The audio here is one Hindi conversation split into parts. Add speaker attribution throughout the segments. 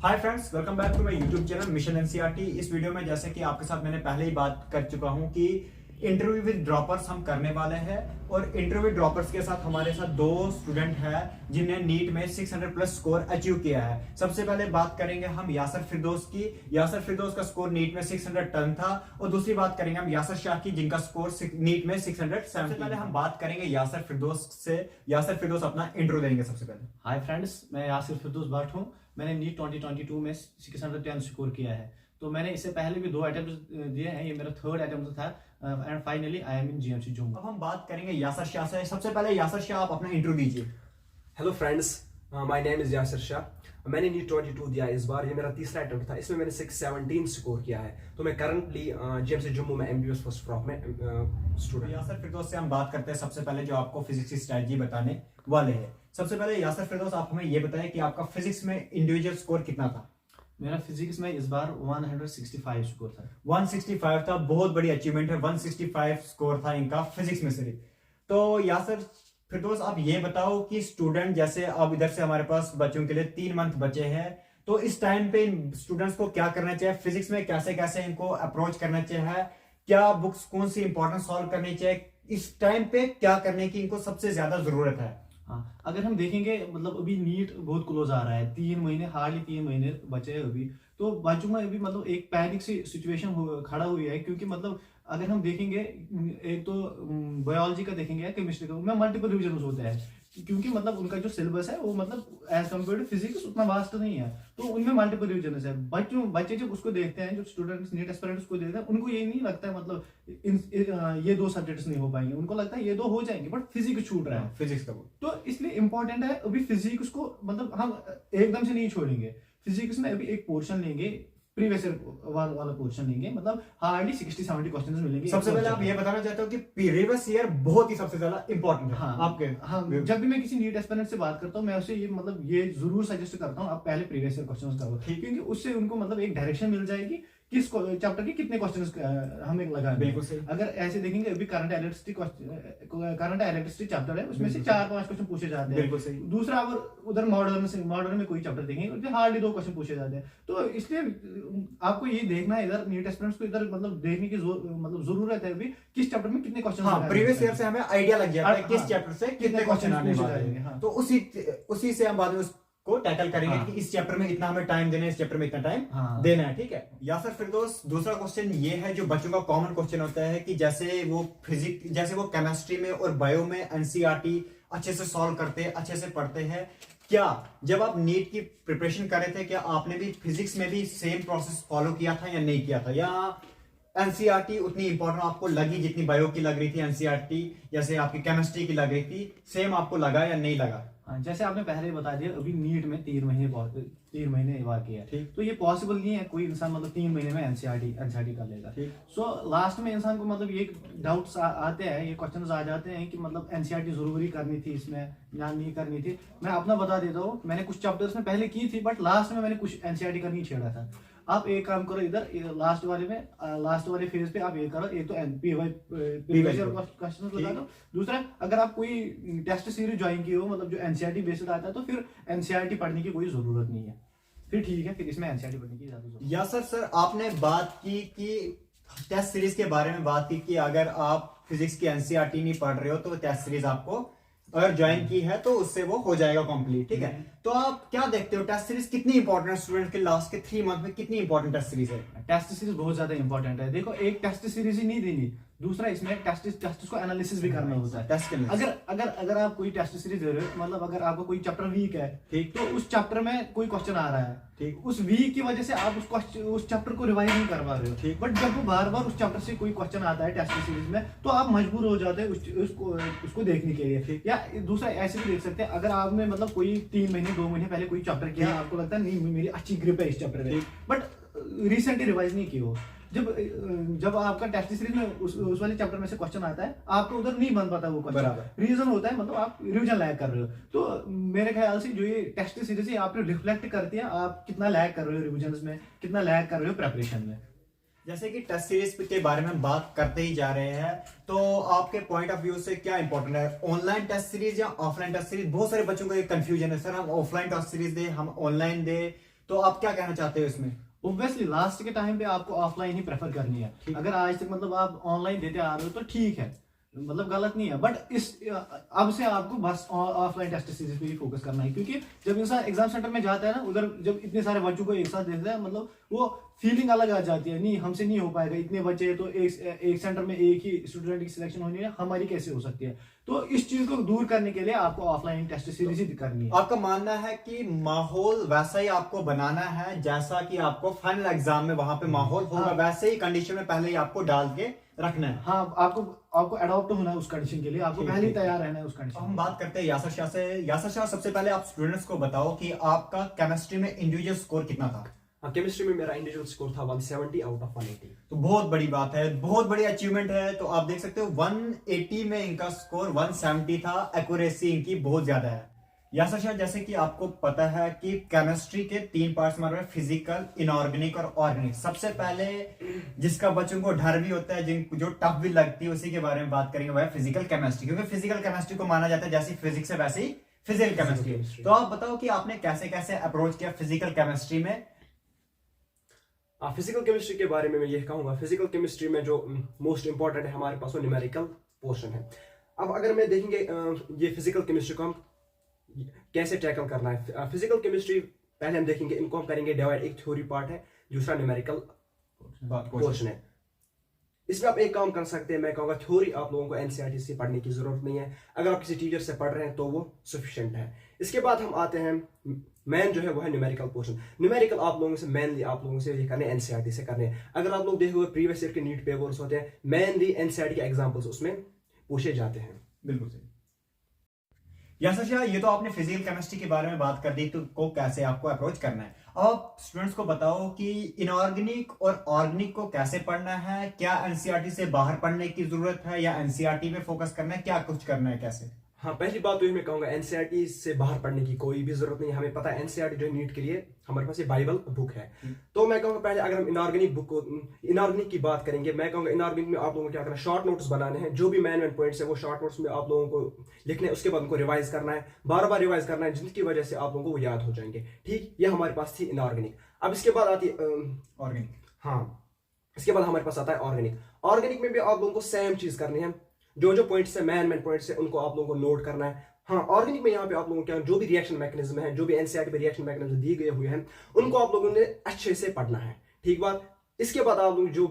Speaker 1: Hi friends, welcome back to my YouTube channel Mission NCERT. इस वीडियो में जैसे कि आपके साथ मैंने पहले ही बात कर चुका हूं कि इंटरव्यू विद ड्रॉपर्स हम करने वाले हैं और इंटरव्यू विद ड्रॉपर्स के साथ हमारे साथ दो स्टूडेंट हैं जिन्हें नीट में 600 प्लस स्कोर अचीव किया है। सबसे पहले बात करेंगे हम यासर फिरदौस की। यासर फिरदौस का स्कोर नीट में 600 टन था और दूसरी बात करेंगे हम यासर शाह की जिनका स्कोर नीट में 670। सबसे पहले हम बात करेंगे यासर फिरदौस से। यासर फिरदौस अपना इंट्रो देंगे सबसे पहले।
Speaker 2: हाय फ्रेंड्स, मैं यासिर फिरदौस भट्ट हूँ। मैंने नीट 2022 में 610 स्कोर किया है। तो मैंने इससे पहले भी 2 अटेम्प्ट दिए हैं, ये मेरा 3rd अटेम्प्ट था and finally I am in GMC Jammu.
Speaker 1: अब हम बात करेंगे यासर शाह से। सबसे पहले यासर शाह, आप अपना इंट्रो दीजिए।
Speaker 3: Hello friends, my name is Yasir Shah. मैंने नीट 22 दिया इस बार, ये मेरा तीसरा अटेम्प्ट था। इसमें मैंने 617 स्कोर किया है। तो मैं करंटली जीएमसी जम्मू में एमबीबीएस फर्स्ट फ्रॉक में स्टूडेंट।
Speaker 1: यासर फिरदौस से हम बात करते हैं सबसे पहले जो आपको फिजिक्स की स्ट्रेटजी बताने वाले हैं। सबसे पहले यासर फिरदौस, आप हमें ये बताएं कि आपका फिजिक्स में इंडिविजुअल स्कोर कितना था?
Speaker 2: मेरा फिजिक्स में इस बार 165 स्कोर था।
Speaker 1: 165 था, बहुत बड़ी अचीवमेंट है। 165 स्कोर था इनका फिजिक्स में सिर्फ। तो यासर फिरदौस, आप ये बताओ कि स्टूडेंट जैसे अब इधर से हमारे पास बच्चों के लिए 3 मंथ बचे हैं, तो इस टाइम पे स्टूडेंट्स को क्या करना चाहिए? फिजिक्स में कैसे कैसे इनको अप्रोच करना चाहिए? क्या बुक्स कौन सी इंपॉर्टेंट सॉल्व करनी चाहिए? इस टाइम पे क्या करने की इनको सबसे ज्यादा जरूरत है?
Speaker 2: हाँ, अगर हम देखेंगे मतलब अभी नीट बहुत क्लोज आ रहा है, 3 महीने हार्डली 3 महीने बचे हैं अभी। तो बच्चों में अभी मतलब एक पैनिक सी सिचुएशन खड़ा हुई है, क्योंकि मतलब अगर हम देखेंगे एक तो बायोलॉजी का देखेंगे या केमिस्ट्री का, उनमें मल्टीपल रिविजन होते हैं, क्योंकि मतलब उनका जो सिलेबस है वो मतलब एज कम्पेयर टू फिजिक्स उतना वास्ट नहीं है। तो उनमें मल्टीपल रिविजन है। बच्चे जब उसको देखते हैं, जो स्टूडेंट्स नीट एस्पिरेंट्स उसको देखते हैं, उनको ये नहीं लगता है मतलब ये 2 सब्जेक्ट्स नहीं हो पाएंगे। उनको लगता है ये 2 हो जाएंगे, बट फिजिक्स छूट रहा है।
Speaker 1: फिजिक्स का
Speaker 2: तो इसलिए इंपॉर्टेंट है अभी फिजिक्स को, मतलब हम एकदम से नहीं छोड़ेंगे। फिजिक्स में अभी एक पोर्शन लेंगे, प्रीवियस वाला पोर्शन लेंगे, मतलब हार्डली 60-70 क्वेश्चंस मिलेंगे।
Speaker 1: सबसे पहले आप ये बताना चाहते हो कि प्रीवियस ईयर बहुत ही सबसे ज्यादा इंपॉर्टेंट है।
Speaker 2: हाँ,
Speaker 1: आपके
Speaker 2: हाँ, जब भी मैं किसी नीट एस्पिरेंट से बात करता हूँ, मैं उसे ये मतलब ये जरूर सजेस्ट करता हूँ, आप पहले प्रीवियस ईयर क्वेश्चंस करो, क्योंकि उससे उनको मतलब एक डायरेक्शन मिल जाएगी किस चैप्टर के कितने क्वेश्चंस हमें लगाने।
Speaker 1: बिल्कुल सही।
Speaker 2: अगर ऐसे देखेंगे अभी करंट इलेक्ट्रिसिटी चैप्टर है, उसमें से 4-5 क्वेश्चन पूछे जाते हैं।
Speaker 1: बिल्कुल सही।
Speaker 2: दूसरा अगर उधर मॉडर्न में कोई चैप्टर देखेंगे, उसमें हार्डली 2 क्वेश्चन पूछे जाते हैं। तो इसलिए आपको ये देखना है, इधर नीट एस्पिरेंट्स को इधर मतलब देखने की मतलब जरूरत है अभी किस चैप्टर में कितने क्वेश्चन।
Speaker 1: हाँ, प्रीवियस ईयर से हमें आइडिया लग जाता है किस चैप्टर से कितने क्वेश्चन आने वाले हैं।
Speaker 2: हाँ।
Speaker 1: तो उसी से हम बाद में को टैकल करेंगे।
Speaker 2: हाँ।
Speaker 1: कि इस चैप्टर में इतना हमें टाइम देना है, इस चैप्टर में इतना टाइम देना है। ठीक है यासर फिरदौस, दूसरा क्वेश्चन ये है जो बच्चों का कॉमन क्वेश्चन होता है कि जैसे वो केमिस्ट्री में और बायो में एनसीईआरटी अच्छे से सॉल्व करते हैं, अच्छे से पढ़ते हैं। क्या जब आप नीट की प्रिपरेशन कर रहे थे, क्या आपने भी फिजिक्स में भी सेम प्रोसेस फॉलो किया था या नहीं किया था? या एनसीईआरटी उतनी इंपॉर्टेंट आपको लगी जितनी बायो की लग रही थी? एनसीईआरटी जैसे आपकी केमिस्ट्री की लग रही थी, सेम आपको लगा या नहीं लगा?
Speaker 2: हाँ, जैसे आपने पहले बता दिया, अभी नीट में 3 महीने बाकी है। तो ये पॉसिबल नहीं है कोई इंसान मतलब 3 महीने में एनसीईआरटी कर लेगा। सो लास्ट में इंसान को मतलब ये डाउट्स आते हैं, ये क्वेश्चंस आ जाते हैं कि मतलब एनसीईआरटी जरूरी करनी थी इसमें या नहीं करनी थी। मैं अपना बता देता हूँ, मैंने कुछ चैप्टर्स में पहले की थी, बट लास्ट में मैंने कुछ एनसीईआरटी करनी छेड़ा था। आप एक काम करो, इधर लास्ट वाले फेज पे आप ये करो, एक तो क्वेश्चन लगा दो। दूसरा, अगर आप कोई टेस्ट सीरीज ज्वाइन की हो, मतलब जो एनसीईआरटी बेस्ड आता है, तो फिर एनसीईआरटी पढ़ने की कोई जरूरत नहीं है। फिर ठीक है, फिर इसमें एनसीईआरटी पढ़ने की ज्यादा जरूरत।
Speaker 1: या सर आपने बात की कि टेस्ट सीरीज के बारे में बात की कि अगर आप फिजिक्स की एनसीईआरटी नहीं पढ़ रहे हो तो टेस्ट सीरीज आपको अगर ज्वाइन की है तो उससे वो हो जाएगा कंप्लीट। ठीक है, तो आप क्या देखते हो टेस्ट सीरीज कितनी इंपॉर्टेंट स्टूडेंट के लास्ट के 3 मंथ में कितनी इंपॉर्टेंट टेस्ट सीरीज है?
Speaker 2: टेस्ट सीरीज बहुत ज्यादा इंपॉर्टेंट है। देखो, एक टेस्ट सीरीज ही नहीं देनी, दूसरा इसमें टेस्ट को एनालिसिस भी करना होता है।
Speaker 1: टेस्ट
Speaker 2: अगर आप कोई टेस्ट सीरीज दे रहे हो, मतलब अगर आपका कोई चैप्टर वीक है, ठीक, तो उस चैप्टर में कोई क्वेश्चन आ रहा है, ठीक, उस वीक की वजह से आप उस चैप्टर को रिवाइज नहीं कर पा रहे हो, ठीक। बट जब वो बार बार उस चैप्टर से कोई क्वेश्चन आता है टेस्ट सीरीज में, तो आप मजबूर हो जाते हैं उसको देखने के लिए। या दूसरा ऐसे भी देख सकते हैं, अगर आपने मतलब कोई 3 महीने 2 महीने पहले कोई चैप्टर किया, आपको लगता है नहीं मेरी अच्छी ग्रिप है इस चैप्टर में, बट रिसेंटली रिवाइज नहीं की हो, जब आपका टेस्ट सीरीज में उस वाले चैप्टर में से क्वेश्चन आता है, आपको उधर नहीं बन पाता वो क्वेश्चन। रीजन होता है मतलब आप रिवीजन लैग कर रहे हो। तो मेरे ख्याल से जो ये टेस्ट सीरीज है, आप रिफ्लेक्ट करती है आप कितना लैग कर रहे हो रिवीजन में, कितना लैग कर रहे हो प्रिपरेशन में।
Speaker 1: जैसे कि टेस्ट सीरीज के बारे में बात करते ही जा रहे हैं, तो आपके पॉइंट ऑफ व्यू से क्या इंपॉर्टेंट है, ऑनलाइन टेस्ट सीरीज या ऑफलाइन टेस्ट सीरीज? बहुत सारे बच्चों को एक कंफ्यूजन है, सर हम ऑफलाइन टेस्ट सीरीज दे हम ऑनलाइन दे, तो आप क्या कहना चाहते हो इसमें?
Speaker 2: ऑब्वियसली लास्ट के टाइम पे आपको ऑफलाइन ही प्रेफर करनी है। अगर आज तक मतलब आप ऑनलाइन देते आ रहे हो तो ठीक है, मतलब गलत नहीं है, बट इस अब से आपको बस ऑफलाइन टेस्ट सीरीज पे ही फोकस करना है, क्योंकि जब इंसान एग्जाम सेंटर में जाता है ना, उधर जब इतने सारे बच्चों को एक साथ देखता है, मतलब वो फीलिंग अलग आ जाती है, नहीं हमसे नहीं हो पाएगा, इतने बच्चे हैं तो एक सेंटर में एक ही स्टूडेंट की सिलेक्शन होनी है, हमारी कैसे हो सकती है। तो इस चीज को दूर करने के लिए आपको ऑफलाइन टेस्ट सीरीज ही करनी है।
Speaker 1: आपका मानना है कि माहौल वैसा ही आपको बनाना है जैसा कि आपको फाइनल एग्जाम में वहां पे माहौल होगा, वैसे ही कंडीशन में पहले ही आपको डाल के रखना है।
Speaker 2: हाँ, आपको अडॉप्ट होना है उस कंडीशन के लिए, आपको पहले ही तैयार रहना है उस कंडीशन।
Speaker 1: हम बात करते हैं यासर शाह से। यासर शाह, सबसे पहले आप स्टूडेंट्स को बताओ कि आपका केमिस्ट्री में इंडिविजुअल स्कोर कितना था?
Speaker 3: केमिस्ट्री में मेरा इंडिविजुअल स्कोर था 170 आउट ऑफ 180।
Speaker 1: तो बहुत बड़ी बात है, बहुत बड़ी अचीवमेंट है। तो आप देख सकते हो 180 में इनका स्कोर 170 था, एक्यूरेसी इनकी बहुत ज्यादा है। यासर शाह, जैसे कि आपको पता है कि केमिस्ट्री के 3 पार्ट्स हमारे पास, फिजिकल, इनऑर्गेनिक और ऑर्गेनिक। सबसे पहले जिसका बच्चों को डर भी होता है, जो टफ भी लगती है, उसी के बारे में बात करेंगे, वह फिजिकल केमिस्ट्री, क्योंकि फिजिकल केमिस्ट्री को माना जाता है जैसी फिजिक्स है वैसे ही फिजिकल केमिस्ट्री। तो आप बताओ कि आपने कैसे कैसे अप्रोच किया फिजिकल केमिस्ट्री में?
Speaker 3: फिजिकल केमिस्ट्री के बारे में मैं ये कहूंगा, फिजिकल केमिस्ट्री में जो मोस्ट इंपॉर्टेंट है हमारे पास वो न्यूमेरिकल पोर्शन है। अब अगर मैं देखेंगे ये फिजिकल केमिस्ट्री को हम कैसे टैकल करना है। फिजिकल केमिस्ट्री पहले हम देखेंगे, इनको हम करेंगे डिवाइड, एक थ्योरी पार्ट है, दूसरा न्यूमेरिकल पोर्शन है। इसमें आप एक काम कर सकते हैं, मैं कहूँगा थ्योरी आप लोगों को एनसीईआरटी से पढ़ने की जरूरत नहीं है, अगर आप किसी टीचर से पढ़ रहे हैं तो वो सफिशिएंट है। इसके बाद हम आते हैं मेन जो है वो है न्यूमेरिकल पोर्शन। न्यूमेरिकल आप लोगों से मेनली आप लोगों से ये करने एनसीईआरटी से करने हैं। अगर आप लोग देखोगे प्रीवियस ईयर के नीट पेपर्स होते हैं, मेनली एनसीईआरटी के एग्जाम्पल्स उसमें पूछे जाते हैं।
Speaker 1: बिल्कुल सही। यासर शाह, ये तो आपने फिजिकल केमिस्ट्री के बारे में बात कर दी, तो को कैसे आपको अप्रोच करना है। अब आप स्टूडेंट्स को बताओ कि इनऑर्गेनिक और ऑर्गेनिक को कैसे पढ़ना है, क्या एनसीईआरटी से बाहर पढ़ने की जरूरत है या एनसीईआरटी में फोकस करना है, क्या कुछ करना है, कैसे?
Speaker 3: हाँ, पहली बात तो ये मैं कहूंगा एनसीईआरटी से बाहर पढ़ने की कोई भी जरूरत नहीं है। हमें पता है एनसीईआरटी जो नीट के लिए हमारे पास ये बाइबल बुक है। तो मैं कहूंगा पहले अगर हम इनऑर्गेनिक की बात करेंगे, मैं कहूंगा इनऑर्गेनिक में आप लोगों को क्या करना है, शॉर्ट नोट्स बनाने हैं, जो भी मेन पॉइंट्स है वो शॉर्ट नोट्स में आप लोगों को लिखने हैं, उसके बाद उनको रिवाइज करना है, बार बार रिवाइज करना है, जिसकी वजह से आप लोगों को वो याद हो जाएंगे। ठीक, ये हमारे पास थी इनऑर्गेनिक। अब इसके बाद आती है
Speaker 1: ऑर्गेनिक।
Speaker 3: हाँ, इसके बाद हमारे पास आता है ऑर्गेनिक। ऑर्गेनिक में भी आप लोगों को सेम चीज करनी है, जो पॉइंट्स है मेन पॉइंट्स है उनको आप लोगों को नोट करना है। हाँ, ऑर्गेनिक में यहाँ पे आप लोगों को क्या, जो भी रिएक्शन मैकेनिज्म है, जो भी एनसीईआरटी पे रिएक्शन मैकेनिज्म दिए गए हुए हैं, उनको आप लोगों ने अच्छे से पढ़ना है। ठीक बात। इसके बाद आप लोग जो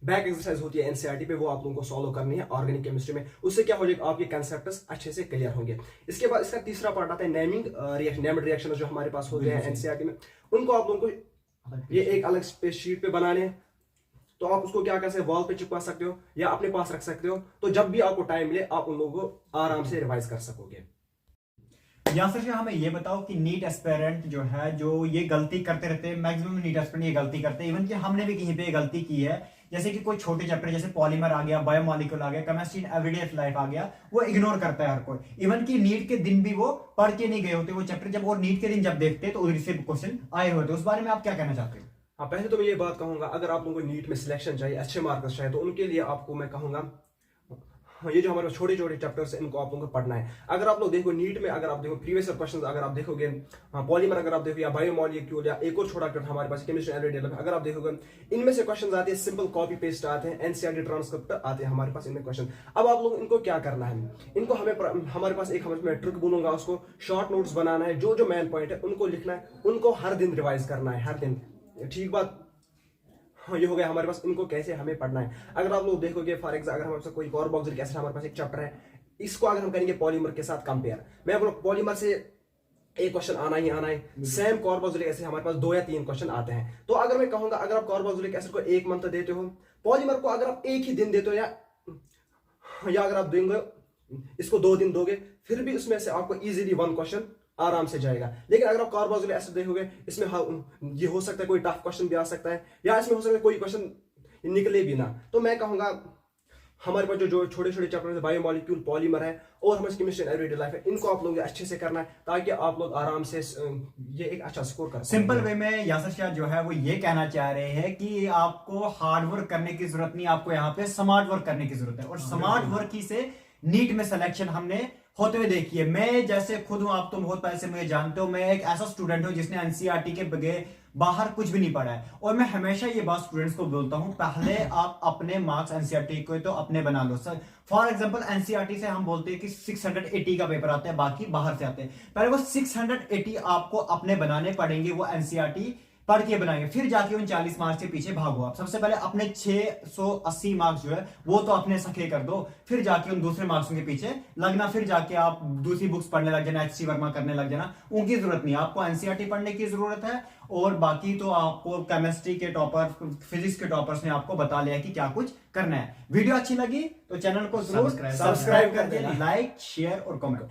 Speaker 3: बैक एक्सरसाइज होती है एनसीईआरटी पे वो आप लोगों को सॉल्व करनी है ऑर्गेनिक केमिस्ट्री में। उससे क्या हो जाएगा, आपके कंसेप्ट्स अच्छे से क्लियर होंगे। इसके बाद इसका तीसरा पार्ट आता है नेमिंग रिएक्शन, नेम्ड रिएक्शन जो हमारे पास होते हैं एनसीईआरटी में, उनको आप लोगों को ये एक अलग शीट पे बनाने हैं। तो आप उसको क्या कर सकते हैं, वॉल पे चिपका सकते हो या अपने पास रख सकते हो, तो जब भी आपको टाइम मिले आप उन लोगों को आराम से रिवाइज कर सकोगे।
Speaker 1: यासर शाह, हमें ये बताओ कि नीट एस्पिरेंट जो है, जो ये गलती करते रहते हैं, मैक्सिमम नीट एस्पिरेंट ये गलती करते हैं, इवन कि हमने भी कहीं पे ये गलती की है, जैसे कि कोई छोटे चैप्टर जैसे पॉलीमर आ गया, बायोमॉलिक्यूल आ गया, केमिस्ट्री इन एवरीडे लाइफ आ गया, वो इग्नोर करता है हर कोई। इवन कि नीट के दिन भी वो पढ़ के नहीं गए होते वो चैप्टर, जब वो नीट के दिन जब देखते तो उधर से क्वेश्चन आए होते। उस बारे में आप क्या कहना चाहते हो?
Speaker 3: हाँ, पहले तो मैं ये बात कहूंगा, अगर आप लोगों को नीट में सिलेक्शन चाहिए, अच्छे मार्क्स चाहिए, तो उनके लिए आपको मैं कहूंगा ये जो हमारे छोटे छोटे चैप्टर्स हैं इनको आप लोगों को पढ़ना है। अगर आप लोग देखो नीट में, अगर आप देखो प्रीवियस क्वेश्चंस अगर आप देखोगे, पॉलीमर अगर आप देखो या बायोमॉलिक्यूल या एक और छोटा हमारे पास केमिस्ट्री एवरीडे लाइफ, अगर आप देखोगे इनमें से क्वेश्चंस आते हैं, सिंपल कॉपी पेस्ट आते हैं, एनसीईआरटी ट्रांसक्रिप्ट आते हैं हमारे पास इनमें क्वेश्चन। अब आप लोग इनको क्या करना है, इनको हमारे पास एक मैं ट्रिक बोलूंगा, उसको शॉर्ट नोट्स बनाना है, जो मेन पॉइंट है उनको लिखना है, उनको हर दिन रिवाइज करना है, हर दिन। ठीक बात। हाँ, ये हो गया हमारे पास इनको कैसे हमें पढ़ना है। अगर आप लोग देखोगे फॉर एग्जाम्पल, अगर हमारे पास कोई कार्बोक्सिलिक एसिड हमारे पास एक चैप्टर है, इसको अगर हम करेंगे पॉलीमर के साथ कंपेयर, मैं बोलूँ पॉलीमर से एक क्वेश्चन आना ही आना है, सेम कार्बोक्सिलिक एसिड हमारे पास 2 या 3 क्वेश्चन आते हैं। तो अगर मैं कहूंगा, अगर आप कार्बोक्सिलिक एसिड को 1 मंथ देते हो, पॉलीमर को अगर आप एक ही दिन देते हो या अगर आप देंगे इसको 2 दिन दोगे, फिर भी उसमें से आपको इजीली 1 क्वेश्चन आराम से जाएगा। लेकिन अगर आप कार्बोक्सिलिक एसिड देखोगे, इसमें ये हो सकता है कोई टफ क्वेश्चन भी आ सकता है, या इसमें हो सकता है कोई क्वेश्चन निकले भी ना। तो मैं कहूंगा हमारे पास जो छोटे छोटे चैप्टर बायोमॉलिक्यूल, पॉलीमर है और हमारे केमिस्ट्री एवरीडे लाइफ है, इनको आप लोग अच्छे से करना है ताकि आप लोग आराम से ये एक अच्छा स्कोर कर सकें।
Speaker 1: सिंपल वे में यासर शाह जो है वो ये कहना चाह रहे हैं कि आपको हार्ड वर्क करने की जरूरत नहीं, आपको यहाँ पे स्मार्ट वर्क करने की जरूरत है, और स्मार्ट वर्क ही से नीट में सिलेक्शन हमने होते हुए देखिए। मैं जैसे खुद हूं, आप तो बहुत पहले से मुझे जानते हो, मैं एक ऐसा स्टूडेंट हूं जिसने एनसीईआरटी के बगैर बाहर कुछ भी नहीं पढ़ा है। और मैं हमेशा ये बात स्टूडेंट्स को बोलता हूं, पहले आप अपने मार्क्स एनसीईआरटी को तो अपने बना लो सर। फॉर एग्जांपल एनसीईआरटी से हम बोलते हैं कि 680 का पेपर आता है, बाकी बाहर से आते हैं। पहले वो 680 आपको अपने बनाने पड़ेंगे, वो एनसीईआरटी पढ़ के बनाएंगे, फिर जाके उन 40 मार्क्स के पीछे भागो। आप सबसे पहले अपने 680 मार्क्स जो है वो तो अपने सखे कर दो, फिर जाके उन दूसरे मार्क्सों के पीछे लगना, फिर जाके आप दूसरी बुक्स पढ़ने लग जाना, एचसी वर्मा करने लग जाना। उनकी जरूरत नहीं, आपको एनसीईआरटी पढ़ने की जरूरत है। और बाकी तो आपको केमिस्ट्री के टॉपर, फिजिक्स के टॉपर्स ने आपको बता लिया कि क्या कुछ करना है। वीडियो अच्छी लगी तो चैनल को जरूर सब्सक्राइब कर देना, लाइक शेयर और कमेंट।